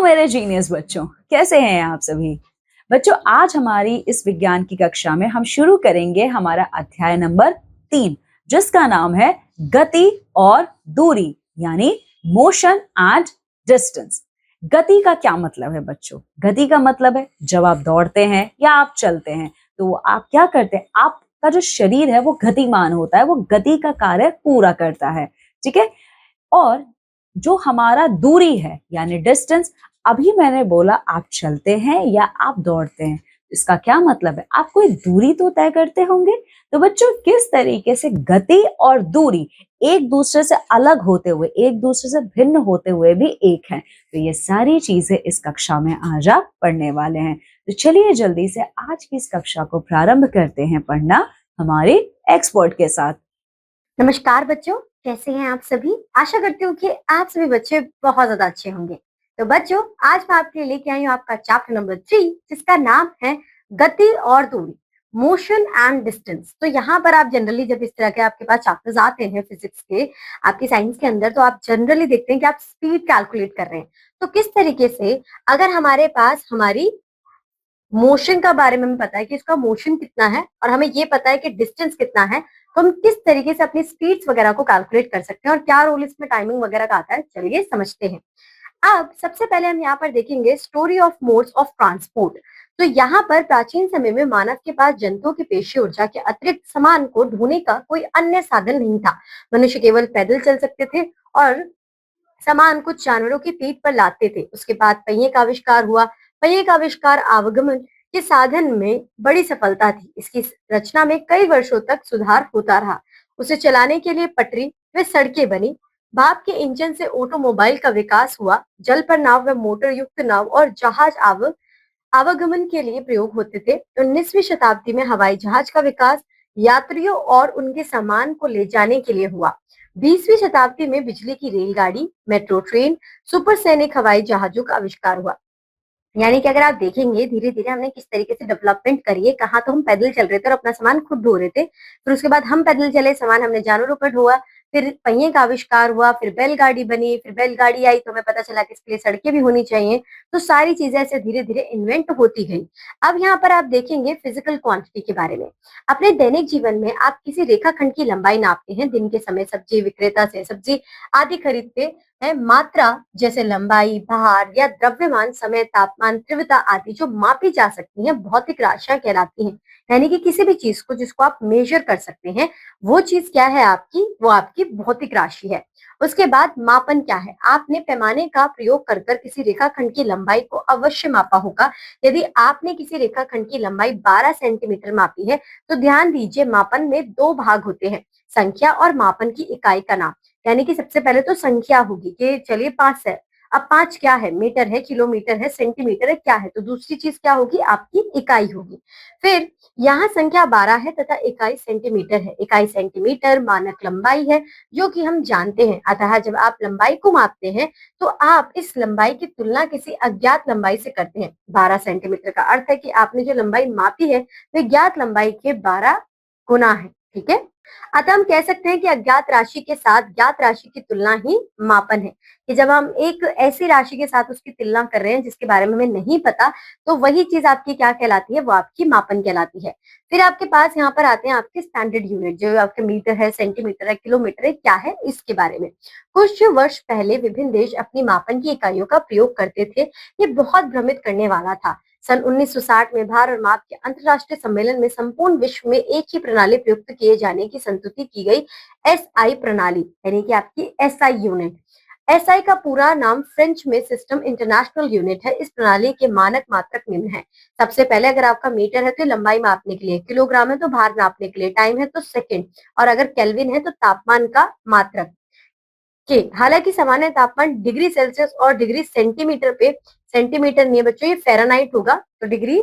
मेरे जीनियस बच्चों, कैसे हैं आप सभी? बच्चों, आज हमारी इस विज्ञान की कक्षा में हम शुरू करेंगे हमारा अध्याय नंबर 3, जिसका नाम है गति और दूरी, यानी मोशन एंड डिस्टेंस। गति का क्या मतलब है बच्चों? गति का मतलब है जब आप दौड़ते हैं या आप चलते हैं तो आप क्या करते हैं? आपका जो शरीर है वो गतिमान होता है, वो गति का कार्य पूरा करता है, ठीक है? और जो हमारा दूरी है यानी डिस्टेंस, अभी मैंने बोला आप चलते हैं या आप दौड़ते हैं, इसका क्या मतलब है? आप कोई दूरी तो तय करते होंगे। तो बच्चों, किस तरीके से गति और दूरी एक दूसरे से अलग होते हुए, एक दूसरे से भिन्न होते हुए भी एक हैं, तो ये सारी चीजें इस कक्षा में आज आप पढ़ने वाले हैं। तो चलिए जल्दी से आज की इस कक्षा को प्रारंभ करते हैं पढ़ना हमारे एक्सपर्ट के साथ। नमस्कार बच्चों, कैसे हैं आप सभी? आशा करती हूँ कि आप सभी बच्चे बहुत ज्यादा अच्छे होंगे। तो बच्चों, आज मैं आपके लिए लेके आई हूँ आपका चैप्टर नंबर 3, जिसका नाम है गति और दूरी, मोशन एंड डिस्टेंस। तो यहाँ पर आप जनरली जब इस तरह के आपके पास चैप्टर्स आते हैं फिजिक्स के, आपकी साइंस के अंदर, तो आप जनरली देखते हैं कि आप स्पीड कैलकुलेट कर रहे हैं। तो किस तरीके से अगर हमारे पास हमारी मोशन का बारे में हमें पता है कि इसका मोशन कितना है और हमें ये पता है कि डिस्टेंस कितना है, तो हम किस तरीके से अपनी स्पीड्स वगैरह को कैलकुलेट कर सकते हैं और क्या रोल इसमें टाइमिंग वगैरह का आता है, चलिए समझते हैं। अब सबसे पहले हम यहाँ पर देखेंगे story of modes of transport. तो यहाँ पर प्राचीन समय में मानव के पास जंतुओं की पेशीय ऊर्जा के अतिरिक्त सामान को ढोने का कोई अन्य साधन नहीं था। मनुष्य केवल पैदल चल सकते थे और सामान कुछ जानवरों की पीठ पर लादते थे। उसके बाद पहिए का आविष्कार हुआ। पहिए का आविष्कार आवागमन के साधन में बड़ी सफलता थी। इसकी रचना में कई वर्षों तक सुधार होता रहा। उसे चलाने के लिए पटरी व सड़कें बनी। भाप के इंजन से ऑटोमोबाइल का विकास हुआ। जल पर नाव व मोटर युक्त नाव और जहाज आवागमन के लिए प्रयोग होते थे। 19वीं शताब्दी में हवाई जहाज का विकास यात्रियों और उनके सामान को ले जाने के लिए हुआ। 20वीं शताब्दी में बिजली की रेलगाड़ी, मेट्रो ट्रेन, सुपरसैनिक हवाई जहाजों का आविष्कार हुआ। यानी कि अगर आप देखेंगे धीरे धीरे हमने किस तरीके से डेवलपमेंट करी है। कहाँ तो हम पैदल चल रहे थे और अपना सामान खुद ढो रहे थे, फिर उसके बाद हम पैदल चले, सामान हमने जानवरों पर ढोआ, फिर पहिए का आविष्कार हुआ, फिर बैलगाड़ी बनी, फिर बैलगाड़ी आई तो हमें पता चला कि इसके लिए सड़कें भी होनी चाहिए। तो सारी चीजें ऐसे धीरे धीरे इन्वेंट होती गई। अब यहाँ पर आप देखेंगे फिजिकल क्वांटिटी के बारे में। अपने दैनिक जीवन में आप किसी रेखाखंड की लंबाई नापते हैं। दिन के समय सब्जी विक्रेता से सब्जी आदि खरीदते है। मात्रा जैसे लंबाई, भार या द्रव्यमान, समय, तापमान, तीव्रता आदि जो मापी जा सकती हैं, भौतिक राशियां कहलाती हैं। यानी कि किसी भी चीज को जिसको आप मेजर कर सकते हैं, वो चीज क्या है आपकी? वो आपकी भौतिक राशि है। उसके बाद मापन क्या है? आपने पैमाने का प्रयोग कर कर किसी रेखाखंड की लंबाई को अवश्य मापा होगा। यदि आपने किसी रेखाखंड की लंबाई 12 सेंटीमीटर मापी है, तो ध्यान दीजिए मापन में 2 भाग होते हैं, संख्या और मापन की इकाई का नाम। यानी कि सबसे पहले तो संख्या होगी कि चलिए 5 है। अब 5 क्या है? मीटर है, किलोमीटर है, सेंटीमीटर है, क्या है? तो दूसरी चीज क्या होगी? आपकी इकाई होगी। फिर यहाँ संख्या 12 है तथा इकाई सेंटीमीटर है। इकाई सेंटीमीटर मानक लंबाई है, जो कि हम जानते हैं। अतः जब आप लंबाई को मापते हैं तो आप इस लंबाई की तुलना किसी अज्ञात लंबाई से करते हैं। 12 सेंटीमीटर का अर्थ है कि आपने जो लंबाई मापी है वह ज्ञात लंबाई के 12 गुना है। ठीक है, अतः हम कह सकते हैं कि अज्ञात राशि के साथ ज्ञात राशि की तुलना ही मापन है। कि जब हम एक ऐसी राशि के साथ उसकी तुलना कर रहे हैं जिसके बारे में हमें नहीं पता, तो वही चीज आपकी क्या कहलाती है? वो आपकी मापन कहलाती है। फिर आपके पास यहाँ पर आते हैं आपके स्टैंडर्ड यूनिट, जो आपके मीटर है, सेंटीमीटर है, किलोमीटर है, क्या है इसके बारे में। कुछ वर्ष पहले विभिन्न देश अपनी मापन की इकाइयों का प्रयोग करते थे। ये बहुत भ्रमित करने वाला था। सन 1960 में भार और माप के अंतरराष्ट्रीय सम्मेलन में संपूर्ण विश्व में एक ही प्रणाली प्रयुक्त किए जाने की संस्तुति की गई, एसआई प्रणाली, यानी कि आपकी एसआई यूनिट। एसआई का पूरा नाम फ्रेंच में सिस्टम इंटरनेशनल यूनिट है। इस प्रणाली के मानक मात्रक निम्न है। सबसे पहले अगर आपका मीटर है तो लंबाई मापने के लिए, किलोग्राम है तो भार नापने के लिए, टाइम है तो सेकंड, और अगर केल्विन है तो तापमान का मात्रक के। हालांकि सामान्य तापमान डिग्री सेल्सियस और डिग्री सेंटीमीटर पे, सेंटीमीटर नहीं है बच्चों, ये फ़ारेनहाइट होगा, तो डिग्री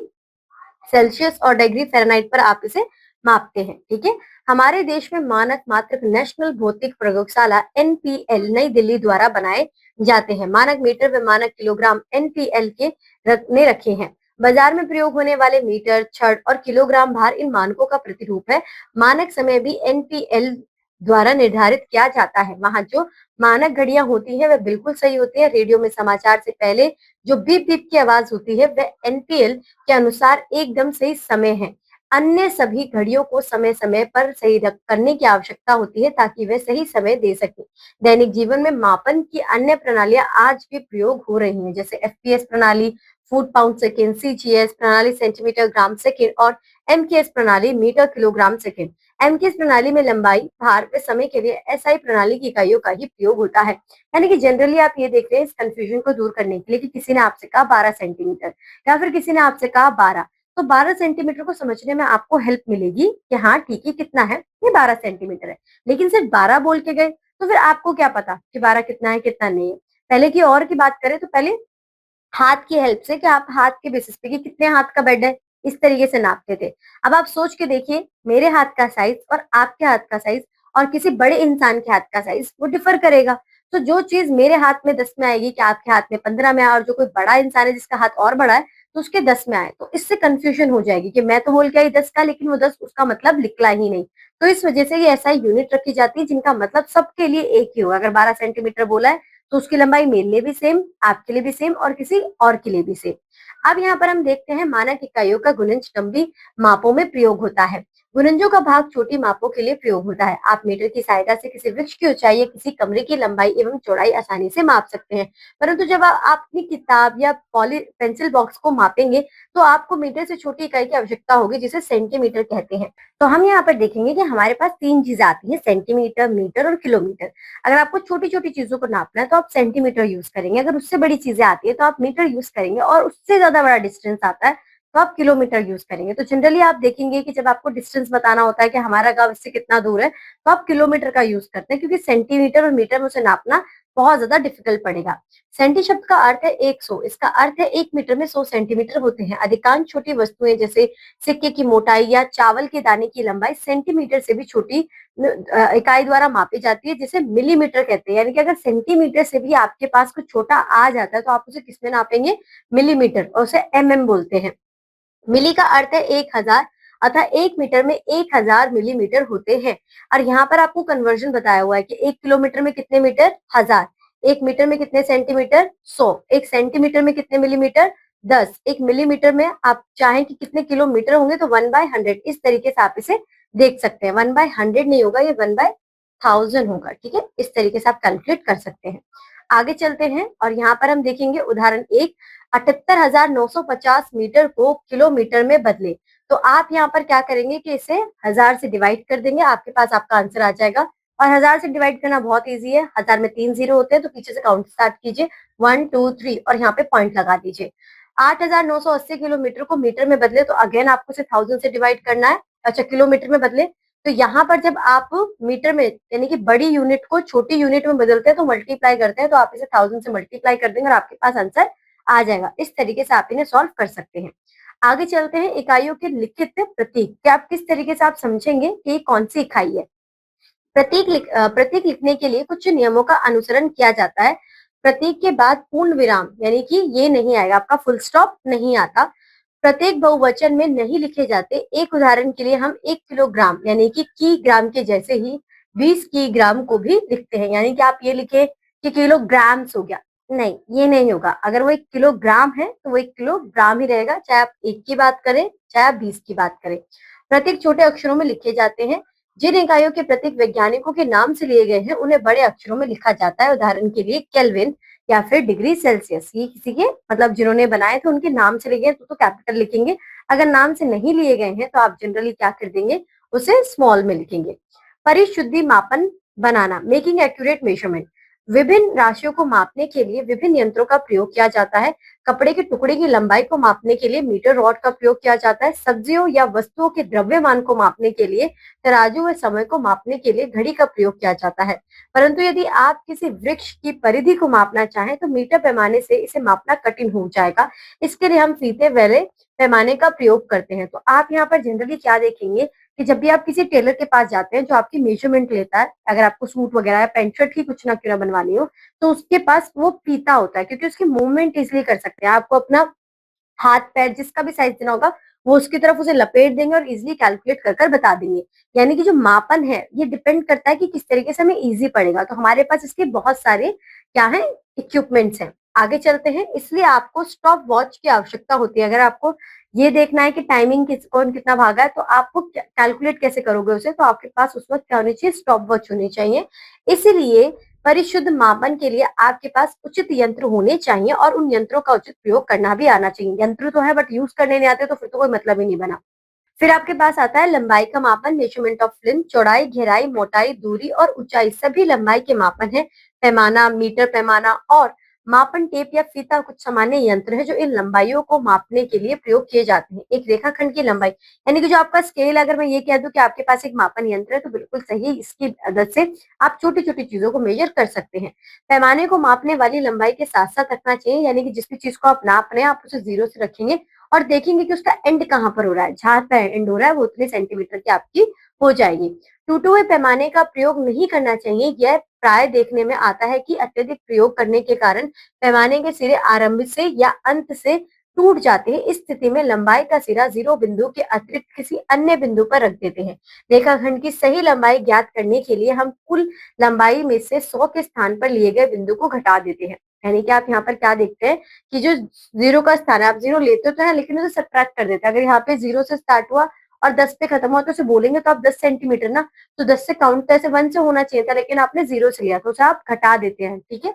सेल्सियस और डिग्री फ़ारेनहाइट पर आप इसे मापते हैं। ठीक है, हमारे देश में मानक मात्रक नेशनल भौतिक प्रयोगशाला एनपीएल नई दिल्ली द्वारा बनाए जाते हैं। मानक मीटर व मानक किलोग्राम एनपीएल के ने रखे हैं। बाजार में प्रयोग होने वाले मीटर, छड़ और किलोग्राम भार इन मानकों का प्रतिरूप है। मानक समय भी एनपीएल द्वारा निर्धारित किया जाता है। वहाँ जो मानक घड़ियां होती हैं वह बिल्कुल सही होती है। रेडियो में समाचार से पहले जो बीप बीप की आवाज होती है वह एनपीएल के अनुसार एकदम सही समय है। अन्य सभी घड़ियों को समय समय पर सही करने की आवश्यकता होती है ताकि वे सही समय दे सके। दैनिक जीवन में मापन की अन्य प्रणालियां आज भी प्रयोग हो रही हैं, जैसे एफपीएस प्रणाली, फुट पाउंड सेकेंड, सीजीएस प्रणाली सेंटीमीटर ग्राम सेकेंड और एमकेएस प्रणाली मीटर किलोग्राम सेकेंड। एमकेएस प्रणाली में लंबाई, भार व समय के लिए एसआई प्रणाली की इकाइयों का ही प्रयोग होता है। यानी कि जनरली आप ये देख रहे हैं इस कंफ्यूजन को दूर करने के लिए कि किसी ने आपसे कहा 12 सेंटीमीटर या फिर किसी ने आपसे कहा 12, तो 12 सेंटीमीटर को समझने में आपको हेल्प मिलेगी कि हाँ ठीक है, कितना है, ये 12 सेंटीमीटर है। लेकिन सिर्फ 12 बोल के गए तो फिर आपको क्या पता कि 12 कितना है कितना नहीं है। पहले की और की बात करें तो पहले हाथ की हेल्प से कि आप हाथ के बेसिस पे कि कितने हाथ का बेड है, इस तरीके से नापते थे। अब आप सोच के देखिए, मेरे हाथ का साइज और आपके हाथ का साइज और किसी बड़े इंसान के हाथ का साइज वो डिफर करेगा। तो जो चीज मेरे हाथ में 10 में आएगी कि आपके हाथ में 15 में आए, और जो कोई बड़ा इंसान है जिसका हाथ और बड़ा है तो उसके 10 में आए, तो इससे कंफ्यूजन हो जाएगी कि मैं तो बोल के आई 10 का, लेकिन वो 10 उसका मतलब निकला ही नहीं। तो इस वजह से ये ऐसा यूनिट रखी जाती है जिनका मतलब सबके लिए एक ही होगा। अगर 12 सेंटीमीटर बोला है तो उसकी लंबाई मेरे लिए भी सेम, आपके लिए भी सेम और किसी और के लिए भी सेम। अब यहाँ पर हम देखते हैं मानक इकाइयों का गुणज लंबी मापों में प्रयोग होता है। गुणजों का भाग छोटी मापों के लिए प्रयोग होता है। आप मीटर की सहायता से किसी वृक्ष की ऊंचाई या किसी कमरे की लंबाई एवं चौड़ाई आसानी से माप सकते हैं, परंतु जब आप अपनी किताब या पॉली पेंसिल बॉक्स को मापेंगे तो आपको मीटर से छोटी इकाई की आवश्यकता होगी जिसे सेंटीमीटर कहते हैं। तो हम यहाँ पर देखेंगे कि हमारे पास 3 चीजें आती हैं, सेंटीमीटर, मीटर और किलोमीटर। अगर आपको छोटी छोटी चीजों को नापना है तो आप सेंटीमीटर यूज करेंगे, अगर उससे बड़ी चीजें आती है तो आप मीटर यूज करेंगे, और उससे ज्यादा बड़ा डिस्टेंस आता है तो आप किलोमीटर यूज करेंगे। तो जनरली आप देखेंगे कि जब आपको डिस्टेंस बताना होता है कि हमारा गांव इससे कितना दूर है तो आप किलोमीटर का यूज करते हैं, क्योंकि सेंटीमीटर और मीटर में उसे नापना बहुत ज्यादा डिफिकल्ट पड़ेगा। सेंटी शब्द का अर्थ है 100, इसका अर्थ है 1 मीटर में 100 सेंटीमीटर होते हैं। अधिकांश छोटी वस्तुएं जैसे सिक्के की मोटाई या चावल के दाने की लंबाई सेंटीमीटर से भी छोटी इकाई द्वारा मापी जाती है, जिसे मिलीमीटर कहते हैं। यानी कि अगर सेंटीमीटर से भी आपके पास कुछ छोटा आ जाता है तो आप उसे किसमें नापेंगे? मिलीमीटर, और उसे एमएम बोलते हैं। मिली का अर्थ है 1000, अतः 1 मीटर में 1000 मिलीमीटर होते हैं। और यहाँ पर आपको कन्वर्जन बताया हुआ है कि 1 किलोमीटर में कितने मीटर? 1000। 1 मीटर में कितने सेंटीमीटर? 100। 1 सेंटीमीटर में कितने मिलीमीटर? 10। 1 मिलीमीटर में आप चाहें कि कितने किलोमीटर होंगे तो 1/100, इस तरीके से आप इसे देख सकते हैं। 1/100 नहीं होगा, ये 1/1000 होगा। ठीक है, इस तरीके से आप कैलकुलेट कर सकते हैं। आगे चलते हैं और यहाँ पर हम देखेंगे उदाहरण 1, 78,950 मीटर को किलोमीटर में बदले। तो आप यहाँ पर क्या करेंगे कि इसे 1000 से डिवाइड कर देंगे, आपके पास आपका आंसर आ जाएगा। और 1000 से डिवाइड करना बहुत इजी है। 1000 में 3 जीरो होते हैं तो पीछे से काउंट स्टार्ट कीजिए, 1 2 3 और यहाँ पे पॉइंट लगा दीजिए। 8,980 किलोमीटर को मीटर में बदले तो अगेन आपको इसे 1000 से डिवाइड करना है। अच्छा, किलोमीटर में बदले तो यहाँ पर जब आप मीटर में यानी कि बड़ी यूनिट को छोटी यूनिट में बदलते हैं तो मल्टीप्लाई करते हैं, तो आप इसे 1000 से मल्टीप्लाई कर देंगे और आपके पास आंसर आ जाएगा। इस तरीके से आप इन्हें सॉल्व कर सकते हैं। आगे चलते हैं इकाइयों के लिखित प्रतीक, कि आप किस तरीके से आप समझेंगे कि ये कौन सी इकाई है। प्रतीक लिखने के लिए कुछ नियमों का अनुसरण किया जाता है। प्रतीक के बाद पूर्ण विराम यानी कि ये नहीं आएगा, आपका फुल स्टॉप नहीं आता। प्रत्येक बहुवचन में नहीं लिखे जाते। एक उदाहरण के लिए हम 1 किलोग्राम यानी कि किग्राम के जैसे ही 20 किग्राम को भी लिखते हैं, यानी कि आप ये लिखे कि किलोग्राम्स हो गया, नहीं, ये नहीं होगा। अगर वो 1 किलोग्राम है तो वो 1 किलोग्राम ही रहेगा, चाहे आप 1 की बात करें चाहे आप 20 की बात करें। प्रतीक छोटे अक्षरों में लिखे जाते हैं। जिन इकाइयों के प्रतीक वैज्ञानिकों के नाम से लिए गए हैं उन्हें बड़े अक्षरों में लिखा जाता है। उदाहरण के लिए केल्विन या फिर डिग्री सेल्सियस, ये किसी के मतलब जिन्होंने बनाए थे उनके नाम से लिए गए तो कैपिटल लिखेंगे। अगर नाम से नहीं लिए गए हैं तो आप जनरली क्या कर देंगे, उसे स्मॉल में लिखेंगे। परिशुद्धि मापन बनाना, मेकिंग एक्यूरेट मेजरमेंट, विभिन्न राशियों को मापने के लिए विभिन्न यंत्रों का प्रयोग किया जाता है। कपड़े के टुकड़े की लंबाई को मापने के लिए मीटर रॉड का प्रयोग किया जाता है। सब्जियों या वस्तुओं के द्रव्यमान को मापने के लिए तराजू व समय को मापने के लिए घड़ी का प्रयोग किया जाता है। परंतु यदि आप किसी वृक्ष की परिधि को मापना चाहें तो मीटर पैमाने से इसे मापना कठिन हो जाएगा। इसके लिए हम फीते वाले पैमाने का प्रयोग करते हैं। तो आप यहाँ पर जनरली क्या देखेंगे कि जब भी आप किसी टेलर के पास जाते हैं जो आपकी मेजरमेंट लेता है, अगर आपको सूट वगैरह या पैंट शर्ट की कुछ ना क्यों ना बनवानी हो तो उसके पास वो फीता होता है, क्योंकि उसकी मूवमेंट इजिली कर सकते हैं। आपको अपना हाथ पैर जिसका भी साइज देना होगा वो उसकी तरफ उसे लपेट देंगे और इजिली कैलकुलेट कर कर बता देंगे। यानी कि जो मापन है ये डिपेंड करता है कि किस तरीके से हमें इजी पड़ेगा। तो हमारे पास इसके बहुत सारे क्या है, इक्विपमेंट्स हैं। आगे चलते हैं। इसलिए आपको स्टॉप वॉच की आवश्यकता होती है। अगर आपको ये देखना है कि टाइमिंग कौन कितना भागा है तो आपको कैलकुलेट कैसे करोगे उसे, तो आपके पास उस वक्त क्या होनी चाहिए, स्टॉप वॉच होनी चाहिए। इसीलिए परिशुद्ध मापन के लिए आपके पास उचित यंत्र होने चाहिए और उन यंत्रों का उचित प्रयोग करना भी आना चाहिए। यंत्र तो है बट यूज करने नहीं आते तो फिर तो कोई मतलब ही नहीं बना। फिर आपके पास आता है लंबाई का मापन, मेजरमेंट ऑफ लेंथ। चौड़ाई, गहराई, मोटाई, दूरी और ऊंचाई सभी लंबाई के मापन है। पैमाना, मीटर पैमाना और मापन टेप या फीता कुछ सामान्य यंत्र है जो इन लंबाइयों को मापने के लिए प्रयोग किए जाते हैं। एक रेखाखंड की लंबाई यानी कि जो आपका स्केल, अगर मैं ये कह दूं कि आपके पास एक मापन यंत्र है तो बिल्कुल सही, इसकी मदद से आप छोटी छोटी चीजों को मेजर कर सकते हैं। पैमाने को मापने वाली लंबाई के साथ साथ रखना चाहिए, यानी कि जिस भी चीज को आप नाप रहे हैं आप उसे जीरो से रखेंगे और देखेंगे कि उसका एंड कहाँ पर हो रहा है। जहां पर एंड हो रहा है वो उतने सेंटीमीटर की आपकी हो जाएगी। टूटे हुए पैमाने का प्रयोग नहीं करना चाहिए। यह प्राय देखने में आता है कि अत्यधिक प्रयोग करने के कारण पैमाने के सिरे आरंभ से या अंत से टूट जाते हैं। इस स्थिति में लंबाई का सिरा जीरो बिंदु के अतिरिक्त किसी अन्य बिंदु पर रख देते हैं। रेखाखंड की सही लंबाई ज्ञात करने के लिए हम कुल लंबाई में से 100 के स्थान पर लिए गए बिंदु को घटा देते हैं। यानी कि आप यहाँ पर क्या देखते हैं कि जो जीरो का स्थान है, आप जीरो लेते तो है लेकिन उसे सब्ट्रैक्ट कर देते हैं। अगर यहाँ पे जीरो से स्टार्ट हुआ और 10 पे खत्म हुआ तो उसे बोलेंगे तो आप 10 सेंटीमीटर ना, तो 10 से काउंट तो ऐसे 1 से होना चाहिए था लेकिन आपने जीरो से लिया तो उसे आप घटा देते हैं। ठीक है,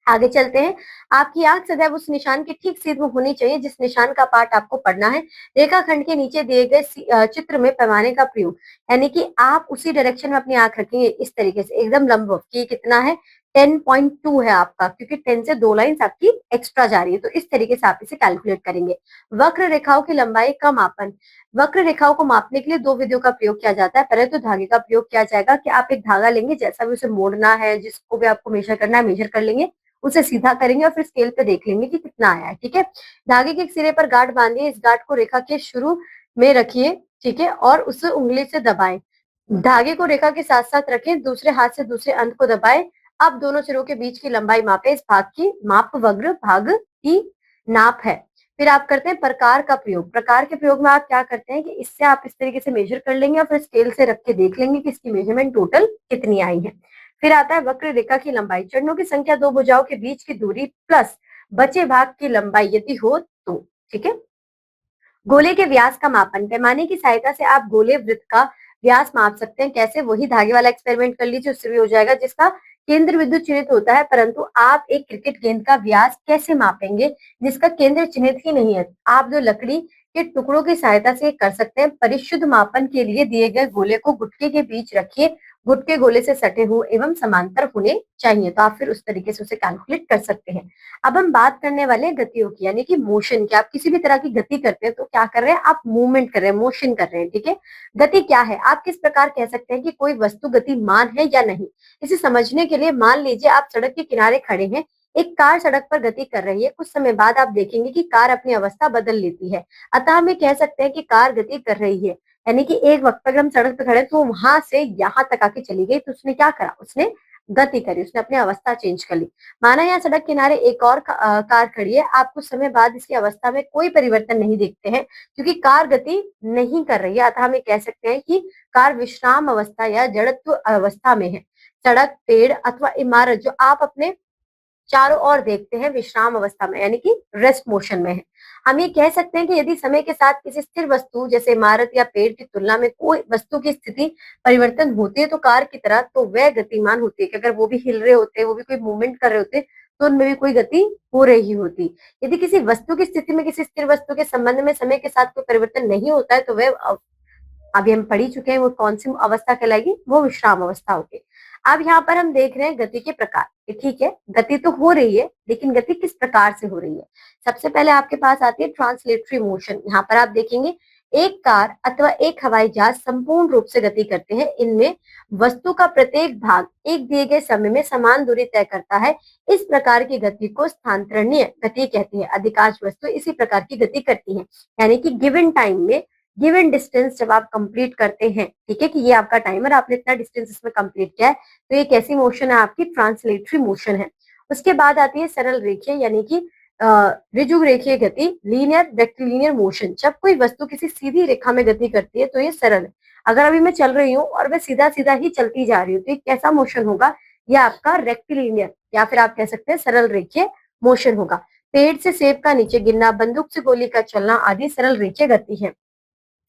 आगे चलते हैं। आपकी आंख सदैव उस निशान के ठीक सीध में होनी चाहिए जिस निशान का पाठ आपको पढ़ना है। रेखाखंड के नीचे दिए गए चित्र में पैमाने का प्रयोग, यानी कि आप उसी डायरेक्शन में अपनी आंख रखेंगे इस तरीके से एकदम लंबवत कि कितना है 10.2 है आपका, क्योंकि 10 से 2 लाइंस आपकी एक्स्ट्रा जा रही है। तो इस तरीके से आप इसे कैलकुलेट करेंगे। वक्र रेखाओं की लंबाई का मापन। वक्र रेखाओं को मापने के लिए दो विधियों का प्रयोग किया जाता है। पहले तो धागे का प्रयोग किया जाएगा कि आप एक धागा लेंगे, जैसा भी उसे मोड़ना है, जिसको भी आपको मेजर करना है मेजर कर लेंगे, उसे सीधा करेंगे और फिर स्केल पे देख लेंगे कि कितना आया है। ठीक है, धागे के एक सिरे पर गांठ बांधिए। इस गांठ को रेखा के शुरू में रखिए। ठीक है, और उसे उंगली से दबाएं। धागे को रेखा के साथ साथ रखें, दूसरे हाथ से दूसरे अंत को दबाएं। अब दोनों सिरों के बीच की लंबाई मापे। इस भाग की माप वक्र भाग की नाप है। फिर आप करते हैं प्रकार का प्रयोग। प्रकार के प्रयोग में आप क्या करते हैं कि इससे आप इस तरीके से मेजर कर लेंगे और फिर स्केल से रख के देख लेंगे कि इसकी मेजरमेंट टोटल कितनी आई है। फिर आता है वक्र रेखा की लंबाई। चरणों की संख्या, दो भुजाओं के बीच की दूरी प्लस बचे भाग की लंबाई यदि हो तो। ठीक है, गोले के व्यास का मापन। पैमाने की सहायता से आप गोले वृत्त का व्यास माप सकते हैं। कैसे? वही धागे वाला एक्सपेरिमेंट कर लीजिए, उससे भी हो जाएगा, जिसका केंद्र बिंदु चिन्हित होता है। परंतु आप एक क्रिकेट गेंद का व्यास कैसे मापेंगे जिसका केंद्र चिन्हित ही नहीं है? आप जो लकड़ी के टुकड़ों की सहायता से कर सकते हैं। परिशुद्ध मापन के लिए दिए गए गोले को गुटके के बीच रखिए। गुटके गोले से सटे हुए एवं समांतर होने चाहिए। तो आप फिर उस तरीके से उसे कैलकुलेट कर सकते हैं। अब हम बात करने वाले हैं गतियों की, यानी कि मोशन की। आप किसी भी तरह की गति करते हैं तो क्या कर रहे हैं? आप मूवमेंट कर रहे हैं, मोशन कर रहे हैं। ठीक है, गति क्या है? आप किस प्रकार कह सकते हैं कि कोई वस्तु गतिमान है या नहीं? इसे समझने के लिए मान लीजिए आप सड़क के किनारे खड़े हैं। एक कार सड़क पर गति कर रही है। कुछ समय बाद आप देखेंगे कि कार अपनी अवस्था बदल लेती है। अतः हम ये कह सकते हैं कि कार गति कर रही है। यानी कि एक वक्त पर हम सड़क पर खड़े तो वहां से यहाँ तक आके चली गई, तो उसने क्या करा? उसने गति करी, उसने अपनी अवस्था चेंज कर ली। माना यहाँ सड़क किनारे एक और कार खड़ी है। आप कुछ समय बाद इसकी अवस्था में कोई परिवर्तन नहीं देखते हैं क्योंकि कार गति नहीं कर रही है। अतः हम ये कह सकते हैं कि कार विश्राम अवस्था या जड़त्व अवस्था में है। सड़क, पेड़ अथवा इमारत जो आप अपने चारों ओर देखते हैं विश्राम अवस्था में, यानी कि रेस्ट मोशन में है। हम ये कह सकते हैं कि यदि समय के साथ किसी स्थिर वस्तु जैसे इमारत या पेड़ की तुलना में कोई वस्तु की स्थिति परिवर्तन होती है तो कार की तरह, तो वह गतिमान होती है। कि अगर वो भी हिल रहे होते, वो भी कोई मूवमेंट कर रहे होते तो उनमें भी कोई गति हो रही होती। यदि किसी वस्तु की स्थिति में किसी स्थिर वस्तु के संबंध में समय के साथ कोई परिवर्तन नहीं होता है तो वह, अभी हम पढ़ ही चुके हैं, वो कौन सी अवस्था कहलाएगी? वो विश्राम अवस्था होगी। अब यहाँ पर हम देख रहे हैं गति के प्रकार। ठीक है, गति तो हो रही है लेकिन गति किस प्रकार से हो रही है? सबसे पहले आपके पास आती है ट्रांसलेटरी मोशन। यहाँ पर आप देखेंगे एक कार अथवा एक हवाई जहाज संपूर्ण रूप से गति करते हैं। इनमें वस्तु का प्रत्येक भाग एक दिए गए समय में समान दूरी तय करता है। इस प्रकार की गति को स्थानांतरणीय गति कहती है। अधिकांश वस्तु इसी प्रकार की गति करती है, यानी कि गिवन टाइम में गिवन डिस्टेंस जब आप कंप्लीट करते हैं। ठीक है, कि ये आपका टाइमर, आपने इतना डिस्टेंस इसमें कंप्लीट किया है, तो ये कैसी मोशन है? आपकी ट्रांसलेटरी मोशन है। उसके बाद आती है सरल रेखीय, यानी कि ऋजु रेखीय गति, लीनियर रेक्टिलिनियर मोशन। जब कोई वस्तु किसी सीधी रेखा में गति करती है तो ये सरल है। अगर अभी मैं चल रही हूँ और मैं सीधा सीधा ही चलती जा रही हूँ तो ये कैसा मोशन होगा? ये आपका रेक्टिलिनियर या फिर आप कह सकते हैं सरल रेखीय मोशन होगा। पेड़ से सेब का नीचे गिरना, बंदूक से गोली का चलना आदि सरल रेखीय गति है।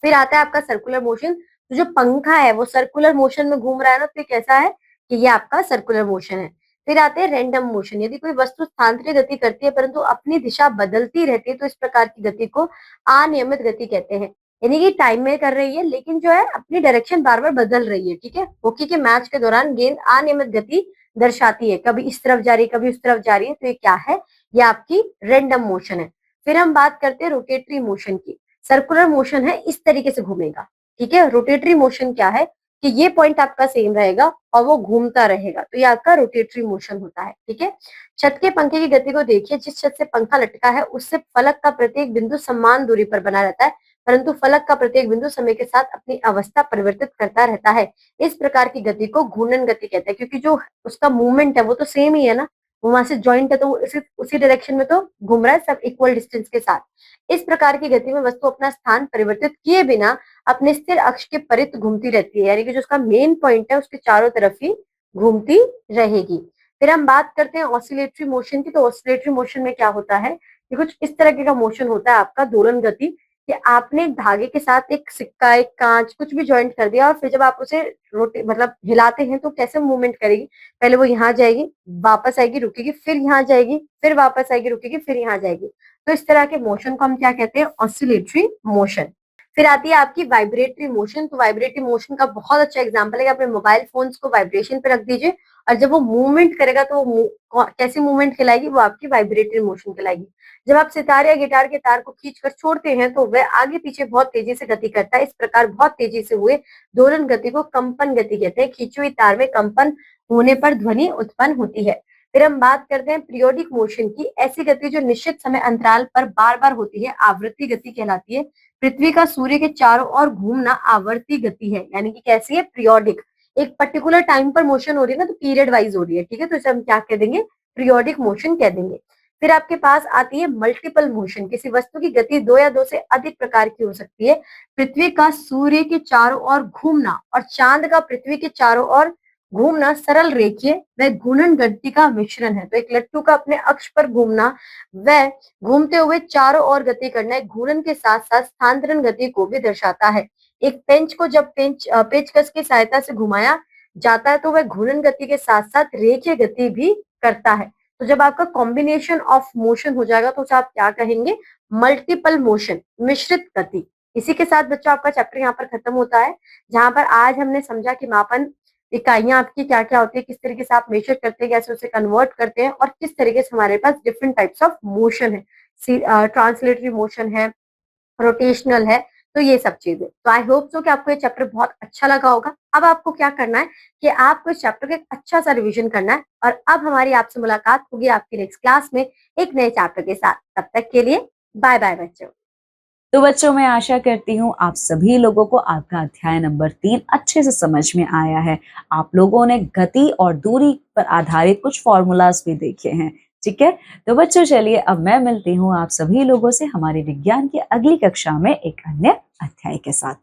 फिर आता है आपका सर्कुलर मोशन। तो जो पंखा है वो सर्कुलर मोशन में घूम रहा है ना, तो ये कैसा है कि ये आपका सर्कुलर मोशन है। फिर आते हैं रैंडम मोशन। यदि कोई वस्तु स्थानांतरित गति करती है परंतु अपनी दिशा बदलती रहती है तो इस प्रकार की गति को अनियमित गति कहते हैं। यानी कि टाइम में कर रही है लेकिन जो है अपनी डायरेक्शन बार बार बदल रही है। ठीक है, हॉकी के मैच के दौरान गेंद अनियमित गति दर्शाती है, कभी इस तरफ जा रही है कभी उस तरफ जा रही है, तो ये क्या है? ये आपकी रैंडम मोशन है। फिर हम बात करते हैं रोटेटरी मोशन की। सर्कुलर मोशन है, इस तरीके से घूमेगा। ठीक है, रोटेटरी मोशन क्या है कि ये पॉइंट आपका सेम रहेगा और वो घूमता रहेगा, तो ये आपका रोटेटरी मोशन होता है। ठीक है, छत के पंखे की गति को देखिए। जिस छत से पंखा लटका है उससे फलक का प्रत्येक बिंदु समान दूरी पर बना रहता है, परंतु फलक का प्रत्येक बिंदु समय के साथ अपनी अवस्था परिवर्तित करता रहता है। इस प्रकार की गति को घूर्णन गति कहते हैं, क्योंकि जो उसका मूवमेंट है वो तो सेम ही है ना, वो वहां से ज्वाइंट है तो वो उसी डायरेक्शन में तो घूम रहा है, सब इक्वल डिस्टेंस के साथ। इस प्रकार की गति में वस्तु अपना स्थान परिवर्तित किए बिना अपने स्थिर अक्ष के परित घूमती रहती है, यानी कि जो उसका मेन पॉइंट है उसके चारों तरफ ही घूमती रहेगी। फिर हम बात करते हैं ऑसिलेटरी मोशन की। तो ऑसिलेटरी मोशन में क्या होता है कि कुछ इस तरह का मोशन होता है आपका दोलन गति, कि आपने एक धागे के साथ एक सिक्का, एक कांच, कुछ भी ज्वाइंट कर दिया और फिर जब आप उसे मतलब हिलाते हैं तो कैसे मूवमेंट करेगी? पहले वो यहाँ जाएगी, वापस आएगी, रुकेगी, फिर यहाँ जाएगी, फिर वापस आएगी, रुकेगी, फिर यहाँ जाएगी। तो इस तरह के मोशन को हम क्या कहते हैं? Oscillatory motion. फिर आती है आपकी वाइब्रेटरी मोशन। तो वाइब्रेटरी मोशन का बहुत अच्छा एग्जांपल है कि अपने मोबाइल फोन्स को वाइब्रेशन पे रख दीजिए और जब वो मूवमेंट करेगा तो वो कैसी मूवमेंट कहलाएगी? वो आपकी वाइब्रेटरी मोशन कहलाएगी। जब आप सितार या गिटार के तार को खींचकर छोड़ते हैं तो वह आगे पीछे बहुत तेजी से गति करता है। इस प्रकार बहुत तेजी से हुए दोलन गति को कंपन गति कहते हैं। खींची हुई तार में कंपन होने पर ध्वनि उत्पन्न होती है। फिर हम बात करते हैं पीरियोडिक मोशन की। ऐसी गति जो निश्चित समय अंतराल पर बार बार होती है, आवृत्ति गति कहलाती है। पृथ्वी का सूर्य के चारों ओर घूमना आवर्ती गति है, यानी कि कैसी है? पीरियोडिक। एक पर्टिकुलर टाइम पर मोशन हो रही है ना, तो पीरियड वाइज हो रही है। ठीक है, तो इसे हम क्या कह देंगे? पीरियोडिक मोशन कह देंगे। फिर आपके पास आती है मल्टीपल मोशन। किसी वस्तु की गति दो या दो से अधिक प्रकार की हो सकती है। पृथ्वी का सूर्य के चारों ओर घूमना और चांद का पृथ्वी के चारों ओर घूमना सरल रेखीय व घूर्णन गति का मिश्रण है। तो एक लट्टू का अपने अक्ष पर घूमना व घूमते हुए चारों ओर गति करना एक घूर्णन के साथ साथ स्थानांतरण गति को भी दर्शाता है। एक पेंच को जब पेचकस की सहायता से घुमाया जाता है तो वह घूर्णन गति के साथ साथ रेखीय गति भी करता है। तो जब आपका कॉम्बिनेशन ऑफ मोशन हो जाएगा तो उसे आप क्या कहेंगे? मल्टीपल मोशन, मिश्रित गति। इसी के साथ बच्चों आपका चैप्टर यहाँ पर खत्म होता है, जहां पर आज हमने समझा कि मापन इकाइयां आपकी क्या क्या होती है, किस तरीके से आप मेजर करते हैं, कैसे उसे कन्वर्ट करते हैं और किस तरीके से हमारे पास डिफरेंट टाइप्स ऑफ मोशन है, ट्रांसलेटरी मोशन है, रोटेशनल है, तो ये सब चीजें। तो आई होप सो कि आपको ये चैप्टर बहुत अच्छा लगा होगा। अब आपको क्या करना है कि आपको इस चैप्टर का एक अच्छा सा रिवीजन करना है और अब हमारी आपसे मुलाकात होगी आपकी नेक्स्ट क्लास में एक नए चैप्टर के साथ। तब तक के लिए बाय बाय बच्चों। तो बच्चों, मैं आशा करती हूँ आप सभी लोगों को आपका अध्याय नंबर 3 अच्छे से समझ में आया है। आप लोगों ने गति और दूरी पर आधारित कुछ फॉर्मूलाज भी देखे हैं। ठीक है, तो बच्चों चलिए अब मैं मिलती हूँ आप सभी लोगों से हमारी विज्ञान की अगली कक्षा में एक अन्य अध्याय के साथ।